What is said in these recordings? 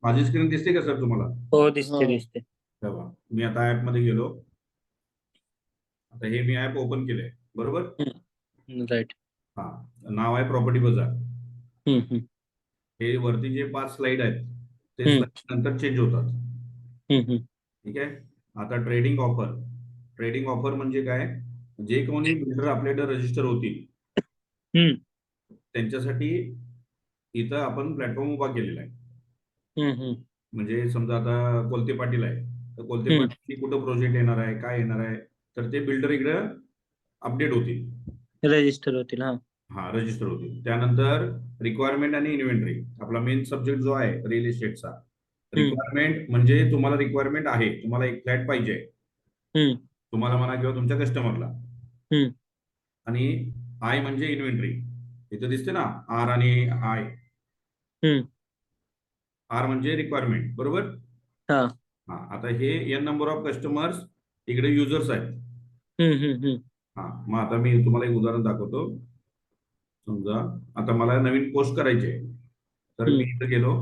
माझी स्क्रीन दिसते का सर तुम्हाला? हो, दिसते हो. दिसते. तेव्हा मी आता ऍप मध्ये गेलो. आता हे मी ऍप ओपन केलंय, बरोबर? राईट. हा, नाव आहे प्रॉपर्टी बाजार. हम्म. हे वरती जे 5 स्लाइड आहेत ते हम्म. स्लाइड नंतर चेंज होतात. हम्म. ठीक आहे. आता ट्रेडिंग ऑफर. ट्रेडिंग ऑफर म्हणजे काय? जे कोणी बिल्डर आपल्याकडे रजिस्टर होतील हम्म. त्यांच्यासाठी इथं आपण प्लॅटफॉर्म उभा केलेला आहे. हम्म. म्हणजे समजा आता कोलते पाटील आहे, तर कोलते हम्म. पाटील कुठं प्रोजेक्ट येणार आहे, काय येणार आहे, तर ते बिल्डर इकडे अपडेट होतील. रजिस्टर होतील. हा. हा, रजिस्टर होतील. त्यानंतर रिक्वायरमेंट आणि इन्व्हेंटरी, आपला मेन सब्जेक्ट जो आहे रिअल इस्टेटचा. हम्म. रिक्वायरमेंट म्हणजे तुम्हाला रिक्वायरमेंट आहे, तुम्हाला एक फ्लॅट पाहिजे हम्म. तुम्हाला म्हणा किंवा तुमच्या कस्टमरला. हम्म. आणि आय म्हणजे इन्व्हेंटरी. इथं दिसते ना आर आणि आय. हम्म. आर म्हणजे रिक्वायरमेंट, बरोबर? हा. हा, आता हे एन नंबर ऑफ कस्टमर्स इकडे युजर्स आहेत. हम्म. हा, मग आता मी तुम्हाला एक उदाहरण दाखवतो. समजा आता मला नवीन पोस्ट करायची आहे, तर मी इथं गेलो.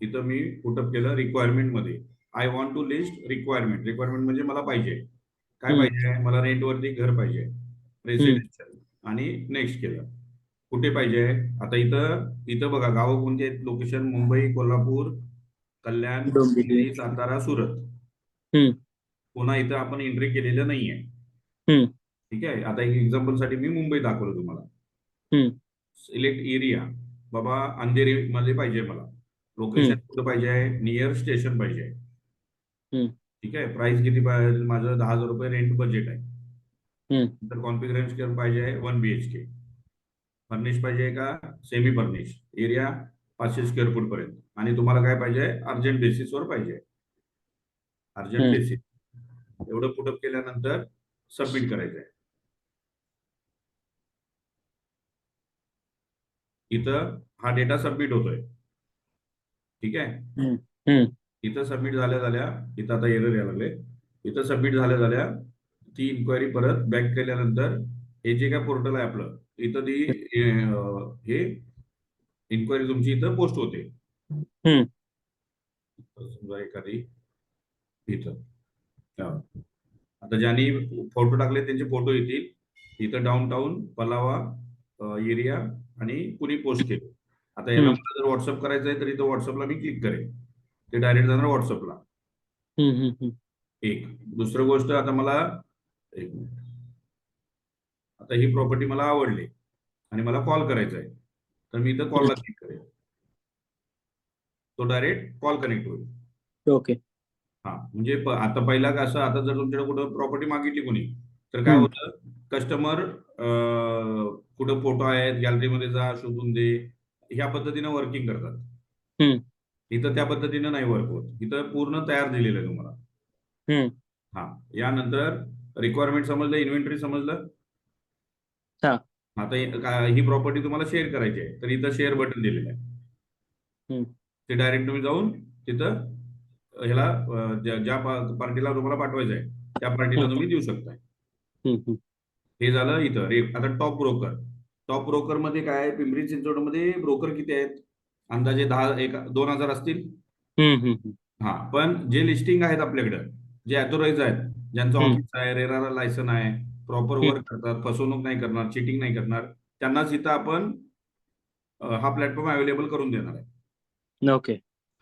इथं मी पुटअप केलं रिक्वायरमेंट मध्ये, I want to list requirement. Requirement म्हणजे मला पाहिजे काय? पाहिजे मला रेंटवरती घर पाहिजे, रेसिडेन्शियल. आणि नेक्स्ट केलं. कुठे पाहिजे? आता इथं इथं बघा गावं कोणती आहेत, लोकेशन मुंबई, कोल्हापूर, कल्याण, डोंबिवली. सांगली, सातारा, सुरत. हम्म. पुन्हा इथं आपण एंट्री केलेलं नाहीये. हम्म. ठीक आहे. आता एक एक्झाम्पल साठी मी मुंबई दाखवलं तुम्हाला. हम्म. Select area. बाबा अंधेरी मध्ये पाहिजे मला. लोकेशन कुठं पाहिजे आहे? नियर स्टेशन पाहिजे. हम्म. ठीक आहे. प्राइस किती पाहिजे? माझं 10,000 रुपये रेंट बजेट आहे. हम्म. तर कॉन्फिगरेशन पाहिजे आहे 1 BHK. फर्निश पाहिजे का semi furnish? Area 500 square foot पर्यंत. आणि तुम्हाला काय पाहिजे? अर्जंट बेसिसवर पाहिजे. Urgent basis. एवढं पुटअप केल्यानंतर सबमिट करायचं आहे. इथं हा डेटा सबमिट होतोय. ठीक आहे. इथं सबमिट झाल्या इथं आता एरर यायला लागले. इथं सबमिट झाल्या ती इन्क्वायरी परत बॅक केल्यानंतर हे जे काय पोर्टल आहे आपलं, इथं ती हे इन्क्वायरी तुमची इथं पोस्ट होते. समजा एखादी इथं आता ज्यांनी फोटो टाकले त्यांचे फोटो येतील. इथं डाऊनटाऊन, पलावा एरिया आणि कुणी पोस्ट केले. आता याला मला जर व्हॉट्सअप करायचं आहे तर इथं व्हॉट्सअपला मी क्लिक करेन, ते डायरेक्ट जाणार व्हॉट्सअपला. एक दुसरं गोष्ट, आता मला एक मिनिट. आता ही प्रॉपर्टी मला आवडली आणि मला कॉल करायचा आहे, तर मी इथं कॉलला क्लिक करेन, तो डायरेक्ट कॉल कनेक्ट होईल. ओके. हा, म्हणजे आता पहिला कसं, आता जर तुमच्याकडे कुठं प्रॉपर्टी मागितली कोणी, तर काय होतं, कस्टमर कुठं फोटो आहेत गॅलरीमध्ये जा शोधून दे, ह्या पद्धतीने वर्किंग करतात. इथं त्या पद्धतीनं नाही वर्क होत. इथं पूर्ण तयार दिलेलं आहे तुम्हाला. हा, यानंतर रिक्वायरमेंट समजलं, इन्व्हेंटरी समजलं. आता ही प्रॉपर्टी तुम्हाला शेअर करायची आहे, तर इथं शेअर बटन दिलेलं आहे. ते डायरेक्ट तुम्ही जाऊन तिथं ह्याला ज्या पार्टीला तुम्हाला पाठवायचं आहे त्या पार्टीला तुम्ही देऊ शकताय. हे झालं इथं. आता टॉप ब्रोकर. टॉप ब्रोकर मध्ये काय आहे, पिंपरी चिंचवडमध्ये ब्रोकर किती आहेत? अंदाजे 2,000 असतील. हा, पण जे लिस्टिंग आहेत आपल्याकडे, जे ऑथोराइज आहेत, ज्यांचं ऑफिस आहे, रेराला लायसन आहे, प्रॉपर वर्क करतात, फसवणूक नाही करणार, चिटिंग नाही करणार, त्यांनाच इथं आपण हा प्लॅटफॉर्म अवेलेबल करून देणार आहे. ओके.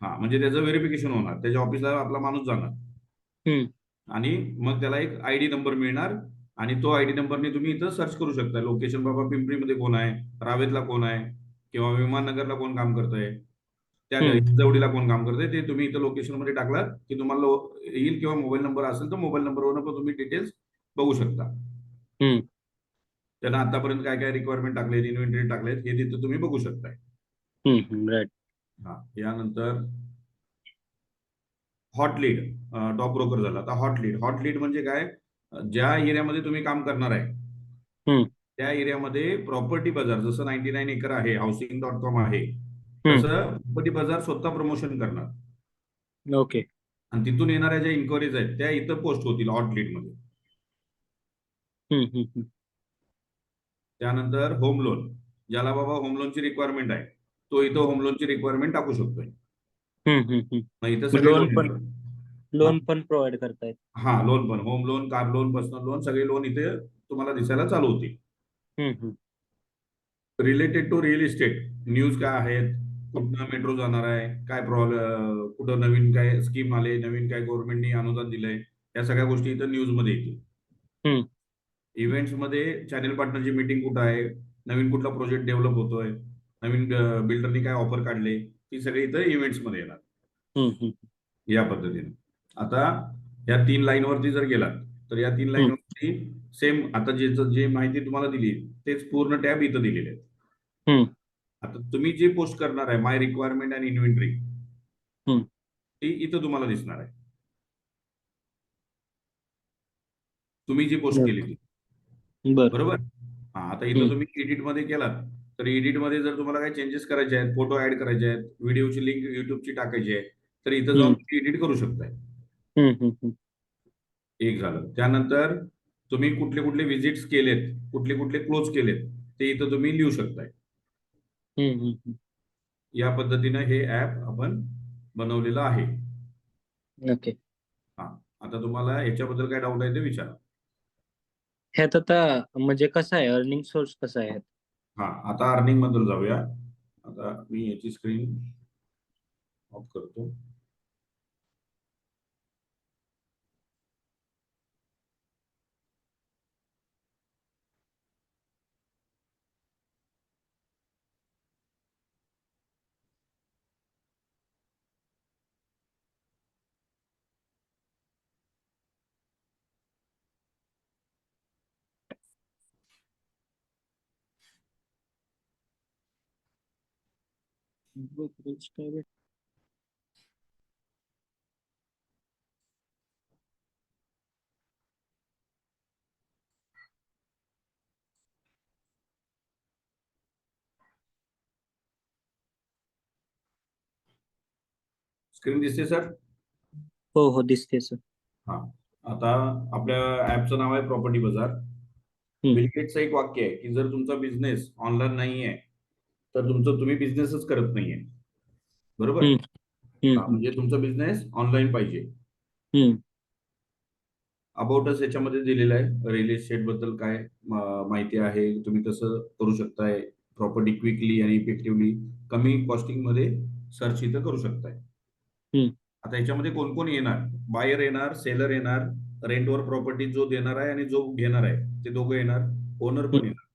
हा, म्हणजे त्याचं व्हेरिफिकेशन होणार, त्याच्या ऑफिसला आपला माणूस जाणार आणि मग त्याला एक आयडी नंबर मिळणार आणि तो आयडी नंबरने तुम्ही इथं सर्च करू शकता लोकेशन. बाबा पिंपरीमध्ये कोण आहे, रावेतला कोण आहे, किंवा विमाननगरला कोण काम करतंय, त्या जवळीला कोण काम करतंय, ते तुम्ही इथं लोकेशन मध्ये टाकलात की तुम्हाला येईल, किंवा मोबाईल नंबर असेल तर मोबाईल नंबरवर पण तुम्ही डिटेल्स बघू शकता. त्यांना आतापर्यंत काय काय रिक्वायरमेंट टाकलेत, इन्व्हेंटरी टाकलेत, हे तिथं तुम्ही बघू शकताय. राईट. हा, यानंतर हॉट लीड. टॉप ब्रोकर झाला. आता हॉट लीड म्हणजे काय? ज्या एरियामध्ये तुम्ही काम करणार आहे त्या एरियामध्ये प्रॉपर्टी बाजार, जसं 99 एकर आहे, हाऊसिंग.com आहे, तसं प्रॉपर्टी बाजार स्वतः प्रमोशन करणार. ओके. आणि तिथून येणाऱ्या ज्या इन्क्वायरीज आहेत त्या इथं पोस्ट होतील हॉट लीड मध्ये. त्यानंतर होम लोन. ज्याला बाबा होम लोनची रिक्वायरमेंट आहे तो इथं होम लोनची रिक्वायरमेंट टाकू शकतोय. मग इथं मग सगळे लोन येणार. हा लोन पण प्रोव्हाइड करतायत. हा, लोन पण, home loan, car loan, personal loan, सगळे लोन इथे तुम्हाला दिसायला चालू होतील. Hmm. Related to real estate news काय आहेत, कुठनं मेट्रो जाणार आहे, काय प्रॉब्लेम, कुठं नवीन काय स्कीम आले, नवीन काय गव्हर्नमेंटनी अनुदान दिलंय, या सगळ्या गोष्टी इथं न्यूज मध्ये येतील. हम्म. इव्हेंट्स मध्ये चॅनेल पार्टनरची मीटिंग कुठं आहे, नवीन कुठला प्रोजेक्ट डेव्हलप होतोय, नवीन बिल्डरनी काय ऑफर काढले, ती सगळी इथं इव्हेंट्स मध्ये येणार. हम्म. या पद्धतीने आता या 3 लाईनवरती जर गेलात तर या 3 हम्म. लाईनवरती सेम आता जे माहिती तुम्हाला दिली तेच पूर्ण टॅब इथं दिलेले आहेत. हम्म. आता तुम्ही जे पोस्ट करणार आहे माय रिक्वायरमेंट अँड इन्व्हेंटरी, हम्म. ती इथं तुम्हाला दिसणार आहे, तुम्ही जी पोस्ट केली ती. बर. बरोबर. हा, आता इथं हम्म. तुम्ही एडिट मध्ये केलात तर एडिट मध्ये जर तुम्हाला काही चेंजेस करायचे आहेत, फोटो ऍड करायचे आहेत, व्हिडिओची लिंक युट्यूबची टाकायची आहे, तर इथं जाऊन हम्म. तुम्ही एडिट करू शकताय. हम्म. एक झालं. त्यानंतर तुम्ही कुठले कुठले विजिट्स केलेत, कुठले कुठले क्लोज केलेत, ते इथं तुम्ही लिहू शकताय. हम्म. या पद्धतीनं हे ऍप आपण बनवलेलं आहे. ओके. हा, आता तुम्हाला याच्याबद्दल काय डाऊट आहे ते विचारा. ह्यात आता म्हणजे कसं आहे, अर्निंग सोर्स कसा आहे ह्यात? हा, आता अर्निंग बद्दल जाऊया. आता मी याची स्क्रीन ऑफ करतो. Brokerage काय भेट- स्क्रीन दिसते सर? हो दिसते सर. हा, आता आपल्या ऍपचं नाव आहे प्रॉपर्टी बाजार. हम्म. बिल गेट्सचं एक वाक्य आहे की जर तुमचा बिझनेस ऑनलाईन नाही आहे तर तुम्ही बिझनेसच करत नाहीये. बरोबर. हम्म. हा, हम्म. म्हणजे तुमचा बिझनेस ऑनलाईन पाहिजे. हम्म. अबाउटच याच्यामध्ये दिलेलं आहे, रिअल एस्टेट बद्दल काय माहिती आहे, तुम्ही कसं करू शकताय प्रॉपर्टी क्विकली आणि इफेक्टिव्हली कमी कॉस्टिंग मध्ये सर्च इथं करू शकताय. हम्म. आता याच्यामध्ये कोण कोण येणार, बायर येणार, सेलर येणार, रेंटवर प्रॉपर्टी जो देणार आहे आणि जो घेणार आहे ते दोघं येणार, ओनर पण हम्म. येणार.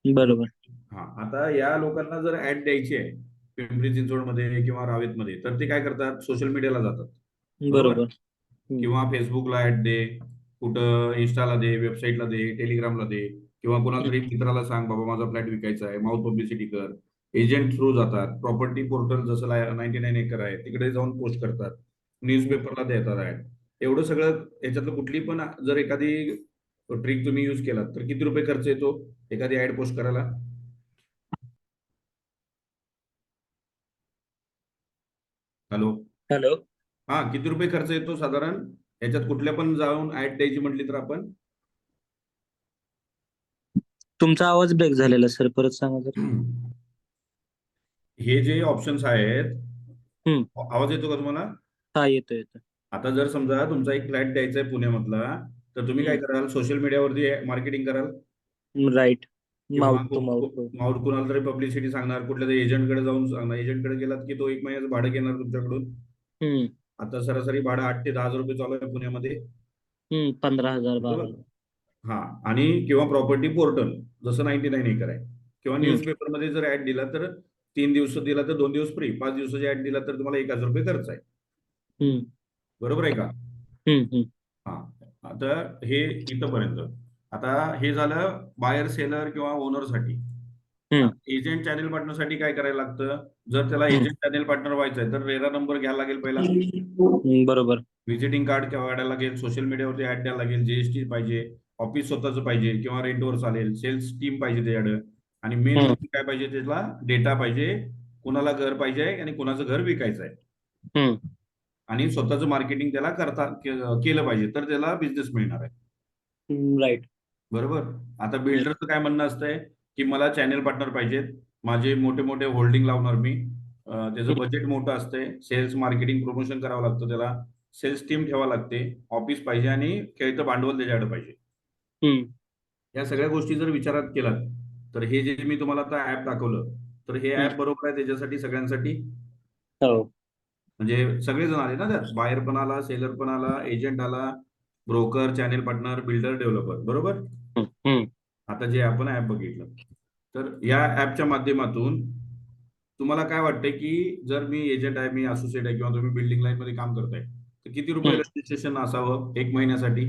बरोबर. हा, आता या लोकांना जर ऍड द्यायची आहे पिंपरी चिंचवडमध्ये किंवा रावेतमध्ये तर ते काय करतात, सोशल मीडियाला जातात. बरोबर. बरोबर. हम्म. किंवा फेसबुकला ऍड दे, कुठं इन्स्टाला दे, वेबसाईटला दे, टेलिग्रामला दे, किंवा कोणातरी मित्राला सांग बाबा माझा फ्लॅट विकायचा आहे, माउथ पब्लिसिटी कर. एजंट थ्रू जातात, प्रॉपर्टी पोर्टल जसं 99 एकर आहे तिकडे जाऊन पोस्ट करतात, न्यूजपेपरला देतात ऍड. एवढं सगळं याच्यातलं कुठली पण जर एखादी ट्रिक तुम्ही यूज केलात तर किती रुपये खर्च येतो एखादी ऍड पोस्ट करायला? हॅलो. हॅलो. हा, किती रुपये खर्च येतो साधारण याच्यात कुठल्या पण जाऊन ऍड द्यायची म्हटली तर आपण? तुमचा आवाज ब्रेक झालेला सर, परत सांगा जर. हे जे ऑप्शन्स आहेत, हम्म. आवाज येतो का तुम्हाला? हा, येतो. आता जर समजा तुमचा एक फ्लॅट द्यायचा आहे पुण्यामधला, तर तुम्ही काय कराल, सोशल मीडियावरती मार्केटिंग कराल राईट. किंवा माउथ टू माउथ. माउथ कुणाला तरी पब्लिसिटी सांगणार, कुठल्या तरी एजंटकडे जाऊन सांगणार. एजंटकडे गेलात की तो 1 महिन्याचं भाडं घेणार तुमच्याकडून. हम्म. आता सरासरी भाडं 8 ते 10 रुपये चालू आहे पुण्यामध्ये. 15,000 बरोबर. 12,000. हा, आणि किंवा प्रॉपर्टी पोर्टल जसं 99 एकर आहे, किंवा हम्म. न्यूजपेपरमध्ये जर ऍड दिला तर 3 दिवस दिला तर 2 दिवस फ्री, 5 दिवसाची ऍड दिला तर तुम्हाला 1,000 रुपये खर्च आहे. हम्म. बरोबर आहे का? हम्म. हा, आता हे इथंपर्यंत. आता हे झालं बायर, सेलर किंवा ओनरसाठी. हम्म. एजंट चॅनल पार्टनरसाठी काय करायला लागतं, जर त्याला हम्म. एजंट चॅनल पार्टनर व्हायचं आहे तर रेरा नंबर घ्यायला लागेल पहिला, बरोबर. व्हिजिटिंग कार्ड काढायला लागेल, सोशल मीडियावरती ऍड द्यायला लागेल, जीएसटी पाहिजे, ऑफिस स्वतःच पाहिजे किंवा रेंटवर चालेल, सेल्स टीम पाहिजे त्याच्याकडे, आणि मेन हम्म. म्हणजे काय पाहिजे, त्याला डेटा पाहिजे, कुणाला घर पाहिजे आणि कुणाचं घर विकायचं आहे, हम्म. आणि स्वतःचं मार्केटिंग त्याला केलं पाहिजे तर त्याला बिझनेस मिळणार आहे. राईट. बरोबर. आता बिल्डरचं काय म्हणणं असतंय की मला चॅनल पार्टनर पाहिजेत, माझे मोठे मोठे होल्डिंग लावणार मी, त्याचं बजेट मोठं असतंय, सेल्स मार्केटिंग प्रमोशन करावं लागतं त्याला, सेल्स टीम ठेवावं लागते, ऑफिस पाहिजे आणि खेळतं भांडवल त्याच्याकडे पाहिजे. हम्म. या सगळ्या गोष्टी जर विचारात केलात तर हे जे मी तुम्हाला आता ऍप दाखवलं तर हे हम्म. ऍप बरोबर आहे त्याच्यासाठी सगळ्यांसाठी. हो. म्हणजे सगळेजण आले ना त्यात, बायर पण आला, सेलर पण आला, एजंट आला, broker, channel partner, builder, developer, बरोबर. हम्म. हम्म. आता जे आपण ऍप बघितलं तर या ऍपच्या माध्यमातून तुम्हाला काय वाटतंय की जर मी एजंट आहे, मी असोसिएट आहे किंवा तुम्ही बिल्डिंग लाईन मध्ये काम करताय तर किती रुपये हम्म. रजिस्ट्रेशन असावं एक महिन्यासाठी?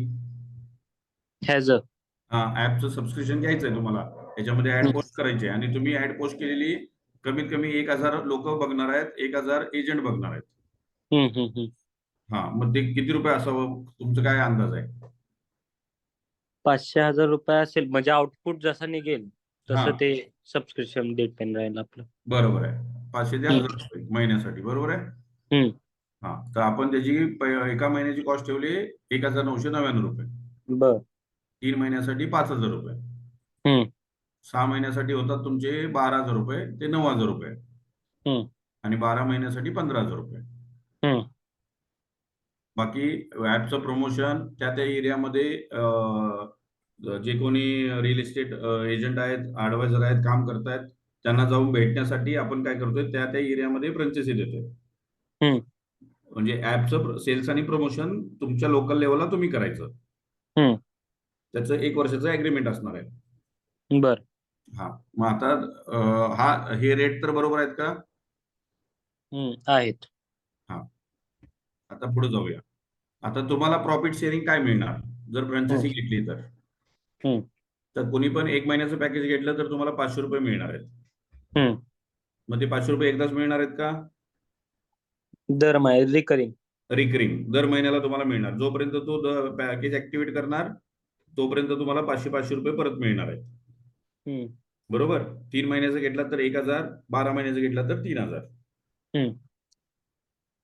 ह्याच. ऍपचं सबस्क्रिप्शन घ्यायचं आहे तुम्हाला, याच्यामध्ये ऍड हम्म. पोस्ट करायची आहे आणि तुम्ही ऍड पोस्ट केलेली कमीत कमी 1,000 लोक बघणार आहेत, 1,000 एजंट बघणार आहेत. हम्म. हम्म. हम्म. हा, मग ते किती रुपये असावं तुमचं काय अंदाज आहे? 500,000 रुपये असेल, म्हणजे आउटपुट जसं निघेल हा, तसं ते सबस्क्रिप्शन डिपेंड राहील आपलं. बरोबर आहे, 500 ते 1,000 हम्म. रुपये महिन्यासाठी, बरोबर आहे. हम्म. हा, तर आपण त्याची एका महिन्याची कॉस्ट ठेवली 1,999 रुपये, बर. 3 महिन्यासाठी 5,000 रुपये, हम्म. 6 महिन्यासाठी होतात तुमचे 12,000 रुपये ते 9,000 रुपये हम्म. आणि 12 महिन्यासाठी 15,000 रुपये. हम्म. बाकी ऍपचं प्रमोशन त्या एरियामध्ये जे कोणी रिअल इस्टेट एजंट आहेत, ऍडवायझर आहेत, काम करतायत, त्यांना जाऊन भेटण्यासाठी आपण काय करतोय, त्या एरियामध्ये फ्रँचायझी देतोय. हम्म. म्हणजे ऍपचं सेल्स आणि प्रमोशन तुमच्या लोकल लेवलला तुम्ही करायचं. हम्म. त्याचं 1 वर्षाचं अग्रीमेंट असणार आहे. बर. हा, मग आता हे रेट तर बरोबर आहेत का? आहेत. हा, आता पुढे जाऊया. आता तुम्हाला प्रॉफिट शेअरिंग काय मिळणार जर हम्म. फ्रँचायझी घेतली तर? हम्म. तर कोणी पण 1 महिन्याचं पॅकेज घेतलं तर तुम्हाला 500 रुपये मिळणार आहेत. हम्म. मग ते 500 रुपये एकदाच मिळणार आहेत का? दर महिन्यात रिकरिंग. रिकरिंग दर महिन्याला तुम्हाला मिळणार, जोपर्यंत तो पॅकेज ऍक्टिव्हेट करणार तोपर्यंत तुम्हाला 500 रुपये परत मिळणार आहेत. हम्म. बरोबर. 3 महिन्याचं घेतला तर 1,000, 12 महिन्याचं घेतला तर 3,000. हम्म.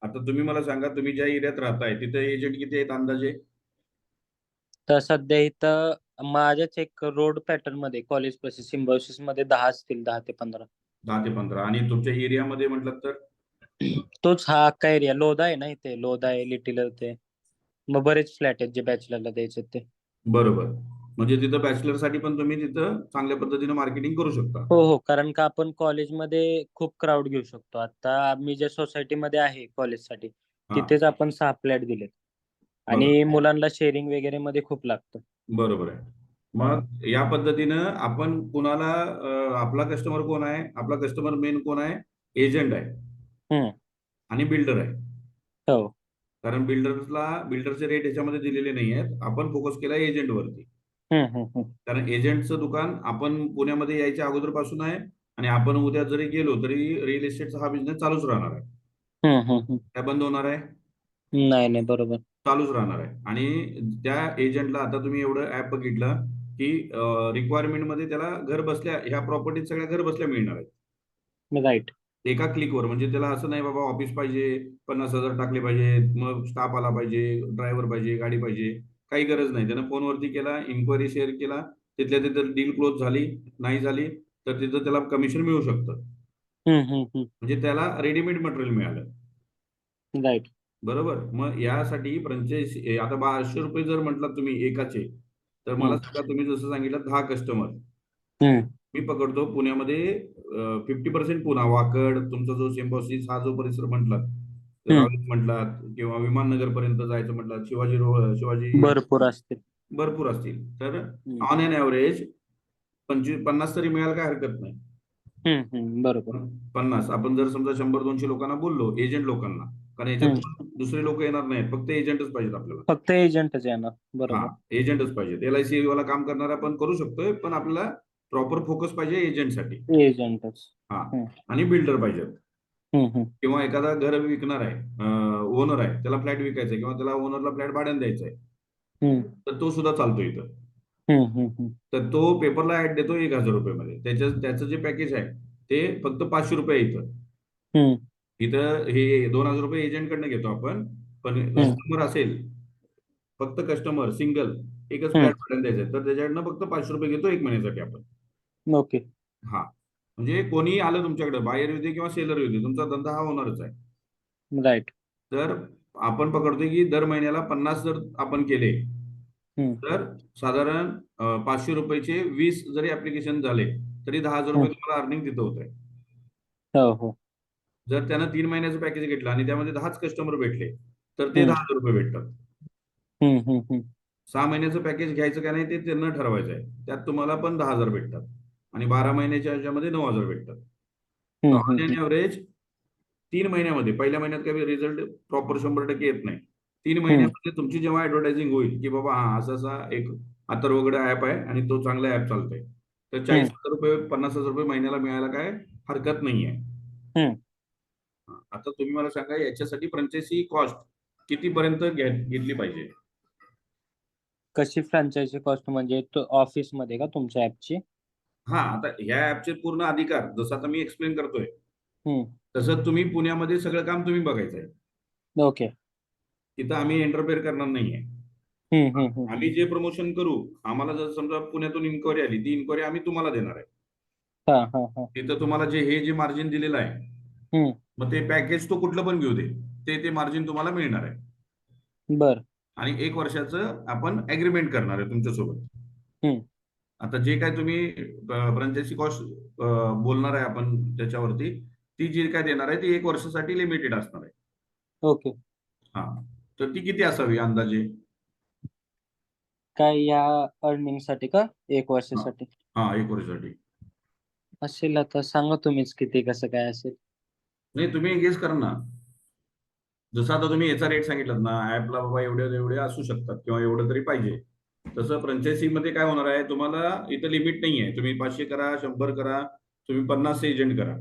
आता तुम्ही मला सांगा, तुम्ही ज्या एरियात राहताय तिथे एजंट किती आहेत अंदाजे? तर सध्या इथं माझ्याच एक रोड पॅटर्न मध्ये कॉलेज प्लस सिम्बायोसिस मध्ये 10 असतील, 10 ते 15. 10 ते 15. आणि तुमच्या एरियामध्ये म्हटलं तर? तोच हा अख्खा एरिया लोधा आहे ना, इथे लोधा आहे, लिटिल ते मग बरेच फ्लॅट आहेत जे बॅचलरला द्यायचे ते. बरोबर. म्हणजे तिथं बॅचलर साठी पण तुम्ही तिथं चांगल्या पद्धतीने मार्केटिंग करू शकता. हो हो, कारण का आपण कॉलेजमध्ये खूप क्राऊड घेऊ शकतो. आता मी ज्या सोसायटीमध्ये आहे कॉलेजसाठी हा, तिथेच आपण 6 फ्लॅट दिलेत बघा, आणि मुलांना शेअरिंग वगैरे मध्ये खूप लागतं. बरोबर आहे. हा. मग या पद्धतीनं आपण कुणाला आपला कस्टमर कोण आहे? आपला कस्टमर मेन कोण आहे? एजंट आहे हम्म. आणि बिल्डर आहे. हो. कारण बिल्डरचे रेट याच्यामध्ये दिलेले नाही आहेत, आपण फोकस केला एजंटवरती. हम्म. हम्म. हम्म. कारण एजंटचं दुकान आपण पुण्यामध्ये यायच्या अगोदरपासून आहे आणि आपण उद्या जरी गेलो तरी रिअल इस्टेटचा हा बिझनेस चालूच राहणार आहे. हम्म. हम्म. हम्म. काय बंद होणार आहे? नाही नाही, बरोबर. चालूच राहणार आहे. आणि त्या एजंटला आता तुम्ही एवढं ऍप बघितलं की रिक्वायरमेंट मध्ये त्याला घर बसल्या ह्या प्रॉपर्टीज सगळ्या घर बसल्या मिळणार आहेत राईट. एका क्लिकवर. म्हणजे त्याला असं नाही बाबा ऑफिस पाहिजे, 50,000 टाकले पाहिजे, मग स्टाफ आला पाहिजे, ड्रायव्हर पाहिजे, गाडी पाहिजे, काही गरज नाही. त्यानं फोनवरती केला, इन्क्वायरी शेअर केला, तिथल्या तिथं डील क्लोज झाली, नाही झाली तर तिथं त्याला कमिशन मिळू शकतं. हम्म. हम्म. हम्म. म्हणजे त्याला रेडीमेड मटेरियल मिळालं. राईट. बरोबर. मग यासाठी फ्रँचायझी आता 1,200 रुपये जर म्हटलात तुम्ही एकाचे, तर मला हम्म. सांगा, तुम्ही जसं सांगितलं 10 कस्टमर हम्म. मी पकडतो पुण्यामध्ये, 50% पुणा वाकड तुमचा जो सिम्बॉसिस हा जो परिसर म्हटलात, हम्म. रावेत म्हटलात किंवा विमाननगर पर्यंत जायचं म्हटलात, शिवाजी भरपूर असतील. भरपूर असतील, तर हम्म. ऑन एन ऍव्हरेज 25-50 तरी मिळायला काय हरकत नाही. हम्म. हम्म. बरोबर. 50 आपण जर समजा 100-200 लोकांना बोललो, एजंट लोकांना, कारण याच्यात हम्म. पण दुसरे लोक येणार नाहीत, फक्त एजंटच पाहिजेत आपल्याला. फक्त एजंटच येणार. हा, बरोबर. एजंटच पाहिजेत. LIC वाला काम करणारा आपण करू शकतोय, पण आपल्याला प्रॉपर फोकस पाहिजे एजंटसाठी. एजंटच. हा, हम्म. आणि बिल्डर पाहिजेत. हम्म. हम्म. किंवा एखादा घर विकणार आहे, ओनर आहे, त्याला फ्लॅट विकायचा आहे किंवा त्याला ओनरला फ्लॅट भाड्याने द्यायचा आहे, हम्म. तर तो सुद्धा चालतो इथं. हम्म. हम्म. हम्म. तर तो पेपरला ऍड देतो 1,000 रुपये मध्ये. त्याचं जे पॅकेज आहे ते फक्त 500 रुपये इथं. हम्म. इथं हे 2,000 रुपये एजंटकडनं घेतो आपण, पण हम्म. कस्टमर असेल, फक्त कस्टमर सिंगल एकच हम्म. फ्लॅट भाड्याने द्यायचा आहे, तर त्याच्याकडनं फक्त 500 रुपये घेतो 1 महिन्यासाठी आपण. ओके. हा, म्हणजे कोणी आलं तुमच्याकडे, बायर येऊ दे किंवा सेलर येऊ दे, तुमचा धंदा हा होणारच आहे. राईट. तर आपण पकडतोय की दर महिन्याला 50 जर आपण केले, हम्म. तर साधारण 500 रुपयाचे 20 जरी ऍप्लिकेशन झाले तरी 10,000 रुपये हम्म. तुम्हाला अर्निंग तिथं होत आहे. हो हो. जर त्यानं 3 महिन्याचं पॅकेज घेतलं आणि त्यामध्ये 10च कस्टमर भेटले तर ते हम्म. 10,000 रुपये भेटतात. हम्म. हम्म. हम्म. 6 महिन्याचं पॅकेज घ्यायचं का नाही ते त्यांना ठरवायचं आहे. त्यात तुम्हाला पण 10,000 भेटतात आणि 12 महिन्याच्या ह्याच्यामध्ये 9,000 भेटतात. तर हम्म. ऑन हम्म. एन एव्हरेज 3 महिन्यामध्ये, पहिल्या महिन्यात काही रिझल्ट प्रॉपर 100% येत नाही. तीन हम्म. महिन्यामध्ये तुमची जेव्हा ऍडव्हर्टायझिंग होईल की बाबा हा असा असा एक अथर्वगड ऍप आहे आणि तो चांगला ऍप चालतोय, तर हम्म. 40,000 रुपये 50,000 रुपये महिन्याला मिळायला काय हरकत नाहीये. हम्म. आता तुम्ही मला सांगा याच्यासाठी फ्रँचायझी कॉस्ट कितीपर्यंत घेतली पाहिजे? कशी फ्रँचायझी कॉस्ट म्हणजे ऑफिस मध्ये का तुमच्या ऍपची? हा, आता ह्या ऍपचे पूर्ण अधिकार जसं आता मी एक्सप्लेन करतोय हम्म. तसं तुम्ही पुण्यामध्ये सगळं काम तुम्ही बघायचं आहे. ओके. तिथं आम्ही इंटरफेअर करणार नाहीये. हम्म. हम्म. हम्म. आम्ही जे प्रमोशन करू, आम्हाला जर समजा पुण्यातून इन्क्वायरी आली, ती इन्क्वायरी आम्ही तुम्हाला देणार आहे. हा हा हा. तिथं तुम्हाला जे मार्जिन दिलेलं आहे, हम्म. मग ते पॅकेज तो कुठलं पण घेऊ दे, ते मार्जिन तुम्हाला मिळणार आहे. बर. आणि 1 वर्षाचं आपण ऍग्रीमेंट करणार आहे तुमच्यासोबत. हम्म. आता जे काय तुम्ही फ्रँचायझी कॉस्ट बोलणार आहे आपण त्याच्यावरती, ती जी काय देणार आहे ती 1 वर्षासाठी लिमिटेड असणार आहे. ओके. हा, तर ती किती असावी अंदाजे? काय या अर्निंग साठी का? एक हा, वर्षासाठी हा, 1 वर्षासाठी. असेल. आता सांगा तुम्हीच किती कसं काय असेल. नाही, तुम्ही गेस करा ना. जसं आता तुम्ही याचा रेट सांगितलात ना ऍपला, बाबा एवढे एवढे असू शकतात किंवा एवढं तरी पाहिजे, तसं फ्रँचायझी मध्ये काय होणार आहे, तुम्हाला इथं लिमिट नाही आहे. तुम्ही 500 करा, 100 करा, तुम्ही 50 एजंट करा.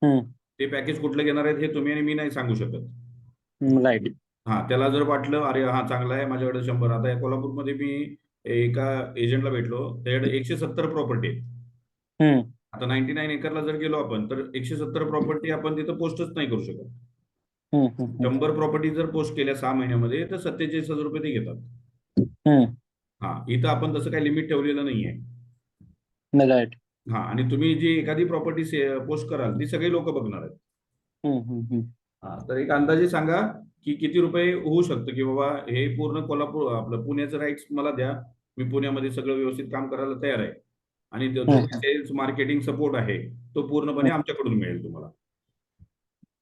हम्म. ते पॅकेज कुठलं घेणार आहेत हे तुम्ही आणि मी नाही सांगू शकत. राईट. हा, त्याला जर वाटलं अरे हा चांगला आहे माझ्याकडे 100, आता या कोल्हापूरमध्ये मी एका एजंटला भेटलो, त्याच्याकडे 170 प्रॉपर्टी आहे. हम्म. आता 99 एकरला जर गेलो आपण तर 170 प्रॉपर्टी आपण तिथं पोस्टच नाही करू शकत. हम्म. हम्म. 100 प्रॉपर्टी जर पोस्ट केल्या 6 महिन्यामध्ये तर 47,000 रुपये ते घेतात. हम्म. हा, इथं आपण तसं काही लिमिट ठेवलेलं नाहीये. राईट. हा, आणि तुम्ही जी एखादी प्रॉपर्टी पोस्ट कराल ती सगळी लोक बघणार आहेत. हम्म. हम्म. हम्म. हा, तर एक अंदाजे सांगा की किती रुपये होऊ शकतं, की बाबा हे पूर्ण कोल्हापूर आपलं पुण्याचं राईट्स मला द्या, मी पुण्यामध्ये सगळं व्यवस्थित काम करायला तयार आहे आणि जो हम्म. सेल्स मार्केटिंग सपोर्ट आहे तो पूर्णपणे आमच्याकडून मिळेल तुम्हाला.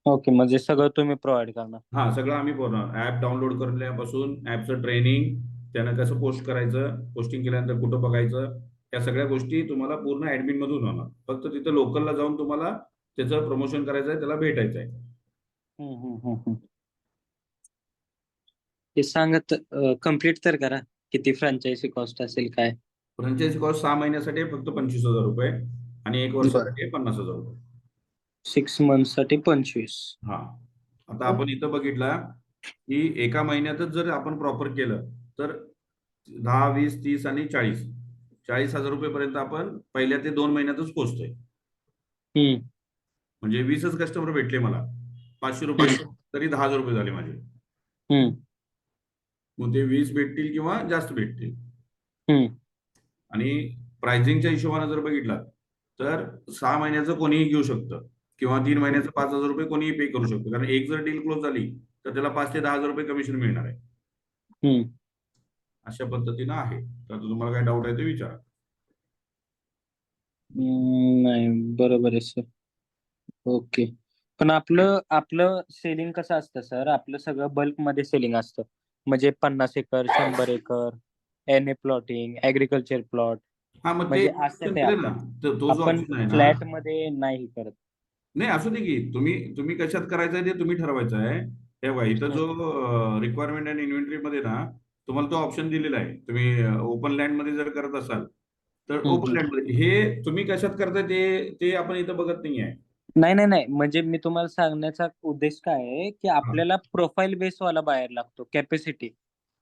ओके, म्हणजे सगळं तुम्ही प्रोव्हाइड करणार. हा, सगळं आम्ही पूर्ण ऍप डाउनलोड करण्यापासून ऍपचं ट्रेनिंग, त्यानं कसं पोस्ट करायचं, पोस्टिंग केल्यानंतर कुठं बघायचं, या सगळ्या गोष्टी तुम्हाला पूर्ण ऍडमिन मधून होणार. फक्त तिथं लोकलला जाऊन तुम्हाला त्याचं प्रमोशन करायचं आहे, त्याला भेटायचं आहे. हम्म. हम्म. हम्म. ते सांगत कम्प्लीट तर करा. किती फ्रँचायझी कॉस्ट असेल काय? फ्रँचायझी कॉस्ट 6 महिन्यासाठी आहे फक्त 25,000 रुपये आणि 1 वर्षासाठी बरं. आहे 50,000 रुपये. 6 मंथ साठी 25. हा, आता आपण इथं बघितला की एका महिन्यातच जर आपण प्रॉपर केलं तर 10, 20, 30 आणि 40,000 रुपयेपर्यंत आपण पहिल्या ते 2 महिन्यातच पोहोचतोय. हम्म. म्हणजे 20च कस्टमर भेटले मला 500 रुपये, तरी 10,000 रुपये झाले माझे. हम्म. मग ते 20 भेटतील किंवा जास्त भेटतील. हम्म. आणि प्राइसिंगच्या हिशोबाने जर बघितला तर 6 महिन्याचं कोणीही घेऊ शकतं किंवा 3 महिन्याचं 5,000 रुपये कोणीही पे करू शकतो, कारण एक जर डील क्लोज झाली तर त्याला 5 ते 10,000 रुपये कमिशन मिळणार आहे. हम्म. अशा पद्धतीनं आहे. तर तुम्हाला काय डाऊट आहे ते विचारा. नाही, बरोबर आहे सर. ओके. पण आपलं आपलं सेलिंग कसं असतं सर? आपलं सगळं बल्क मध्ये सेलिंग असतं. म्हणजे 50 acre, 100 acre, N A plotting, agriculture plot, हा, मग ते म्हणजे असं ते केलं ना, आपण तर तो जो आपण ऑप्शन आहे ना. फ्लॅट मध्ये नाही करत. नाही, असू दे की तुम्ही तुम्ही कशात करायचं आहे ते तुम्ही ठरवायचं आहे. हे बघा इथं जो रिक्वायरमेंट अँड इन्व्हेंटरी मध्ये ना तुम्हाला तो ऑप्शन दिलेला आहे. तुम्ही ओपन लँड मध्ये जर करत असाल तर हम्म. ओपन हम्म. लँड मध्ये हे तुम्ही कशात करताय ते ते आपण इथं बघत नाही आहे. नाही नाही नाही, म्हणजे मी तुम्हाला सांगण्याचा उद्देश काय आहे की आपल्याला प्रोफाईल बेस वाला बाहेर लागतो. कॅपॅसिटी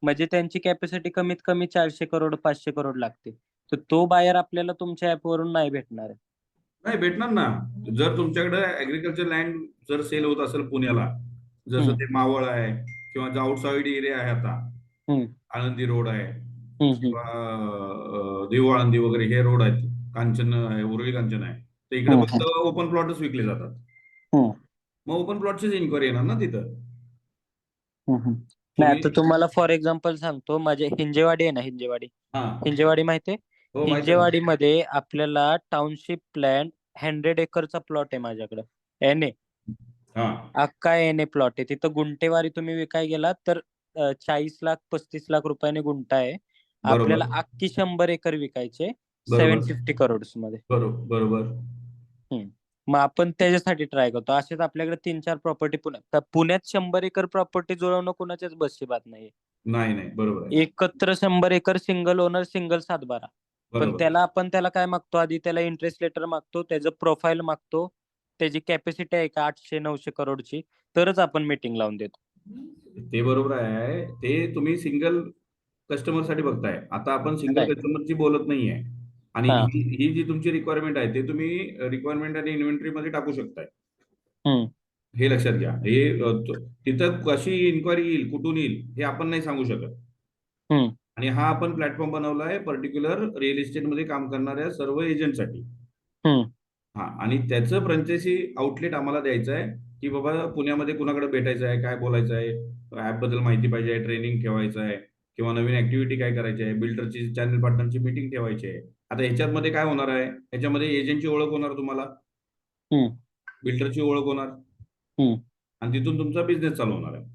म्हणजे त्यांची कॅपॅसिटी कमीत कमी 400 करोड 500 करोड लागते. तर तो बाहेर आपल्याला तुमच्या ऍप वरून नाही भेटणार आहे. नाही भेटणार ना. जर तुमच्याकडे ऍग्रिकल्चर लँड जर सेल होत असेल पुण्याला, जसं हम्म. ते मावळ आहे किंवा जो आउटसाइड एरिया आहे, आता हम्म. आळंदी रोड आहे हम्म. किंवा देऊ आळंदी वगैरे हे रोड आहेत, कांचन आहे, उरळी कांचन आहे, तर इकडे फक्त ओपन प्लॉटच विकले जातात. मग ओपन प्लॉटचीच इन्क्वायरी येणार ना तिथं. नाही, तुम्ही आता तुम्हाला फॉर एक्झाम्पल सांगतो, माझे हिंजेवाडी आहे ना, हिंजेवाडी हा हिंजेवाडी माहितीये? हो माहिती आहे ना. हिंजेवाडीमध्ये आपल्याला टाउनशिप प्लॅन 100 एकरचा प्लॉट आहे माझ्याकडे. एन ए, हा अख्खा एन ए प्लॉट आहे. तिथं गुंठेवारी तुम्ही विकाय गेलात तर 40 लाख 35 लाख रुपयाने गुंठा आहे. आपल्याला बरोबर अख्खी 100 एकर विकायचे बरोबर 750 करोड्स मध्ये. बरोबर बरोबर. हम्म. मग आपण त्याच्यासाठी ट्राय करतो. असेच आपल्याकडे 3-4 प्रॉपर्टी पुण्यात 100 एकर प्रॉपर्टी जुळवणं कोणाच्याच बसची बात नाही. नाही नाही बरोबर आहे. एकत्र 100 एकर सिंगल ओनर सिंगल सातबारा. पण बरोबर आपण त्याला काय मागतो, आधी त्याला इंटरेस्ट लेटर मागतो, त्याचं प्रोफाईल मागतो, त्याची कॅपॅसिटी आहे का 800-900 करोडची, तरच आपण मीटिंग लावून देतो. ते बरोबर आहे. ते तुम्ही सिंगल कस्टमर साठी बघताय. आता आपण सिंगल राईट. कस्टमरची बोलत नाहीये. आणि हा. ही जी तुमची रिक्वायरमेंट आहे ते तुम्ही रिक्वायरमेंट आणि इन्व्हेंटरी मध्ये टाकू शकताय. हम्म. हे लक्षात घ्या. हे तिथं कशी इन्क्वायरी येईल, कुठून येईल हे आपण नाही सांगू शकत. हम्म. आणि हा आपण प्लॅटफॉर्म बनवलाय पर्टिक्युलर रिअल इस्टेटमध्ये काम करणाऱ्या सर्व एजंटसाठी. हम्म. हा आणि त्याचं फ्रँचायझी आउटलेट आम्हाला द्यायचं आहे, की बाबा पुण्यामध्ये कुणाकडे भेटायचं आहे, काय बोलायचं आहे, ऍप बद्दल माहिती पाहिजे आहे, ट्रेनिंग ठेवायचं आहे, किंवा नवीन ऍक्टिव्हिटी काय करायची आहे, बिल्डरची चॅनल पार्टनरची मीटिंग ठेवायची आहे. आता ह्याच्यामध्ये काय होणार आहे, ह्याच्यामध्ये एजंटची ओळख होणार तुम्हाला, हम्म. बिल्डरची ओळख होणार, हम्म. आणि तिथून तुमचा बिझनेस चालू होणार आहे.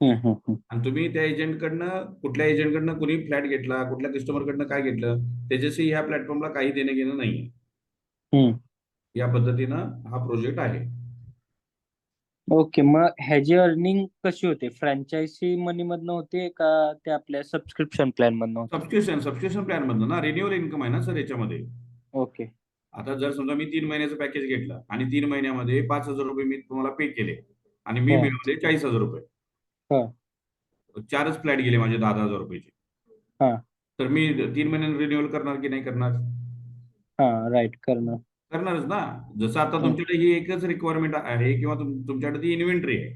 हम्म. आणि तुम्ही त्या एजंटकडनं, कुठल्या एजंटकडनं कुणी फ्लॅट घेतला, कुठल्या कस्टमरकडनं काय घेतलं, त्याच्याशी ह्या प्लॅटफॉर्मला काही देणं घेणं नाहीये. हम्म. या पद्धतीनं हा प्रोजेक्ट आहे. ओके, मग ह्याची अर्निंग कशी होते? फ्रँचायझी मनी मधनं होते का ते आपल्या सबस्क्रिप्शन प्लॅन मधनं होते? सबस्क्रिप्शन प्लॅन मधनं ना, रिन्युअल इन्कम आहे ना सर याच्यामध्ये. ओके. आता जर समजा मी 3 महिन्याचं पॅकेज घेतलं आणि 3 महिन्यामध्ये 5,000 रुपये मी तुम्हाला पे केले आणि मी हा. मिळवले 40,000 रुपये, हा. चारच फ्लॅट गेले माझे 10,000 रुपयाचे, हा. तर मी 3 महिन्यानं रिन्युअल करणार की नाही करणार? हा. राईट. करणं. करणारच ना. जसं आता हम्म. तुमच्याकडे ही एकच रिक्वायरमेंट आहे, किंवा तुमच्याकडे ती इन्व्हेंटरी आहे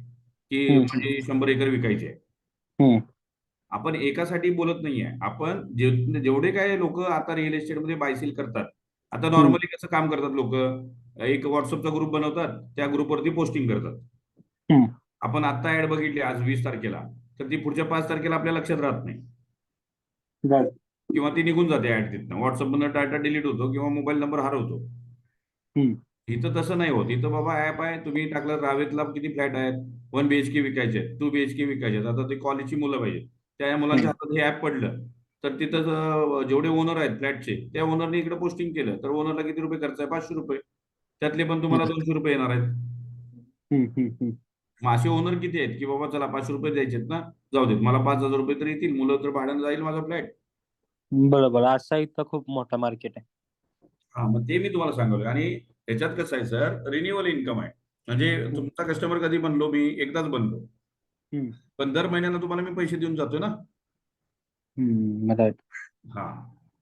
की हम्म. माझी 100 एकर विकायची आहे. हम्म. आपण एकासाठी बोलत नाहीये. आपण जेवढे काय लोक आता रिअल एस्टेटमध्ये बाय सेल करतात, आता हम्म. नॉर्मली कसं काम करतात लोक, एक व्हॉट्सअपचा ग्रुप बनवतात, त्या ग्रुपवरती पोस्टिंग करतात. हम्म. आपण आता ऍड बघितली आज 20 तारखेला, तर ती पुढच्या 5 तारखेला आपल्या लक्षात राहत नाही, राईट. किंवा ती निघून जाते ऍड तिथनं. व्हॉट्सअपमधनं डाटा डिलीट होतो किंवा मोबाईल नंबर हरवतो. हम्म. इथं तसं नाही होत. इथं बाबा ऍप आहे, तुम्ही टाकलं रावेतला किती फ्लॅट आहेत, 1 BHK विकायचे आहेत, 2 BHK विकायचे आहेत, आता ते कॉलेजची मुलं पाहिजे, त्या मुलांच्या हातात हे ऍप पडलं, तर तिथं जेवढे ओनर आहेत फ्लॅटचे, त्या ओनरने इकडे पोस्टिंग केलं, तर ओनरला किती रुपये खर्च आहे? 500 रुपये. त्यातले पण तुम्हाला 200 रुपये येणार आहेत. मग असे ओनर किती आहेत की बाबा चला 500 रुपये द्यायचे ना, जाऊ देत, मला 5,000 रुपये तर येतील, मुलं तर भाड्यानं जाईल माझा फ्लॅट. बरोबर. असा इथं खूप मोठा मार्केट आहे. हा मग ते मी तुम्हाला सांगलोय. आणि त्याच्यात कसं आहे सर, रिन्युअल इन्कम आहे. म्हणजे तुमचा कस्टमर कधी बनलो मी, एकदाच बनलो, हम्म. पण दर महिन्याला तुम्हाला मी पैसे देऊन जातोय ना. राईट. हा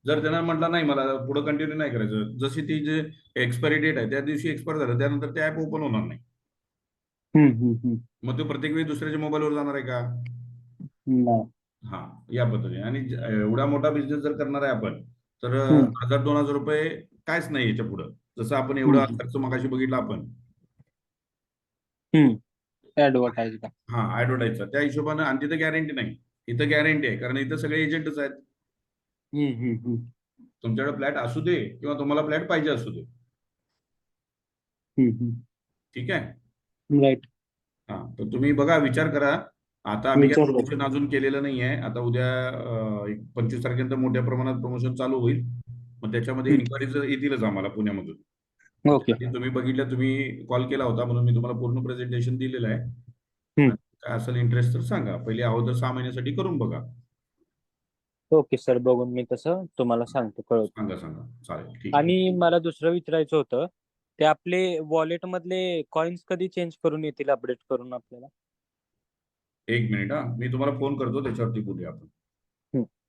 जर त्यांना म्हटलं नाही मला पुढे कंटिन्यू नाही करायचं, जशी ती जे एक्सपायरी डेट आहे त्या दिवशी एक्सपायर झालं, त्यानंतर ते ऍप ओपन होणार नाही. मग तो प्रत्येक वेळी दुसऱ्याच्या मोबाईलवर जाणार आहे का? नाही. हा या पद्धतीने. आणि एवढा मोठा बिझनेस जर करणार आहे आपण, तर हम्म. 1,000-2,000 रुपये कायच नाही याच्या पुढं. जसं आपण एवढा हम्म. खर्च मगाशी बघितला आपण. ऍडव्हर्टाईज का? हा ऍडव्हर्टाईजचा त्या हिशोबानं. आणि तिथं गॅरंटी नाही, इथं गॅरंटी आहे, कारण इथं सगळे एजंटच आहेत. तुमच्याकडे फ्लॅट असू दे किंवा तुम्हाला फ्लॅट पाहिजे असू दे, ठीक आहे. राईट. हा तर तुम्ही बघा, विचार करा. आता आम्ही काय विचार प्रमोशन अजून केलेलं नाही आहे. आता उद्या एक 25 तारखेनंतर मोठ्या प्रमाणात प्रमोशन चालू होईल. मग त्याच्यामध्ये इन्क्वायरीज येतीलच आम्हाला पुण्यामधून. ओके. त्यासाठी तुम्ही बघितलं, तुम्ही कॉल केला होता म्हणून मी तुम्हाला पूर्ण प्रेझेंटेशन दिलेलं आहे. आणि काय असेल इंटरेस्ट तर सांगा. पहिले अगोदर 6 महिन्यासाठी करून बघा. ओके सर, बघून मी तसं तुम्हाला सांगतो, कळवतो. सांगा सांगा, चालेल, ठीक आहे. आणि मला दुसरं विचारायचं होतं, ते आपले वॉलेट मधले कॉइन्स कधी चेंज करून येतील अपडेट करून आपल्याला? एक मिनिट, हा मी तुम्हाला फोन करतो, त्याच्यावरती बोलूया आपण.